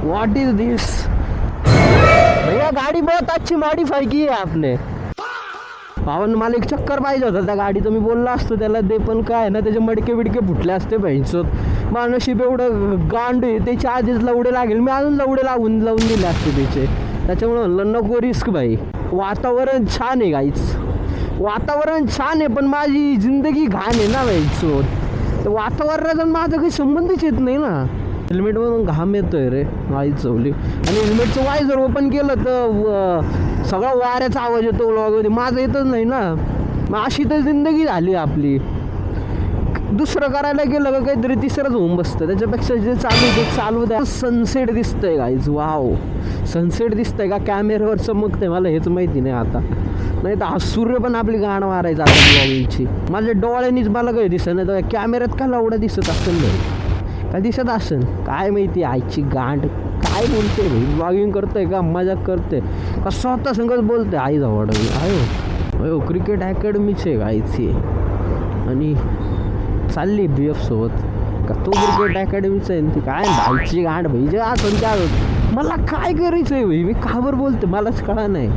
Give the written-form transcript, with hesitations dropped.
What is दिस भैया, गाड़ी बहुत अच्छी मॉडिफाई की आहे आपने. पावन मला एक चक्कर पाहिजे होता त्या गाडीचं, मी बोललो असतो त्याला दे, पण काय ना त्याचे मडके बिडके फुटले असते पाहिजे. मानशीब एवढं गांड आहे त्याचे आधीच लवडे लागेल, मी अजून लवडे लावून दिले असते त्याचे. त्याच्यामुळे म्हणलं नको रिस्क भाई. वातावरण छान आहे गाईच, वातावरण छान आहे, पण माझी जिंदगी घाण आहे ना भाई. तर वातावरणाचा माझा काही संबंधच येत नाही ना. हेल्मेटमधून घाम येतोय रे आई चवली. आणि हेल्मेटचं वायझर ओपन केलं तर सगळा वाऱ्याचा आवाज येतो व्लॉगमध्ये, माझं येतच नाही ना. मग अशी तर जिंदगी झाली आपली. दुसरं करायला गेलं का काहीतरी तिसरंच होऊन बसतं. त्याच्यापेक्षा जे चालू ते चालू द्या. सनसेट दिसतंय गाईज, वाव सनसेट दिसतंय का कॅमेऱ्यावर चमकतंय मला हेच माहिती नाही आता. नाही तर हा सूर्य पण आपली गाण मारायचा आता ब्लॉगिंगची. माझ्या डोळ्यांनीच मला काही दिसत नाही, तर कॅमेऱ्यात का लावडा दिसत असेल नाही, काय दिसत असेल काय माहिती. आईची गांड काय बोलते भाई, ब्लॉगिंग करतोय का मजाक करते का स्वतः संगत बोलते. आई जवळ आयो क्रिकेट अकॅडमीचे गायची आणि चालली BF सोबत का तो क्रिकेट अकॅडमीचं आहे. ती काय भाईची गांड भाई जे असं काय मला काय करायचं आहे भाई, मी का बरं बोलते मलाच कळा नाही.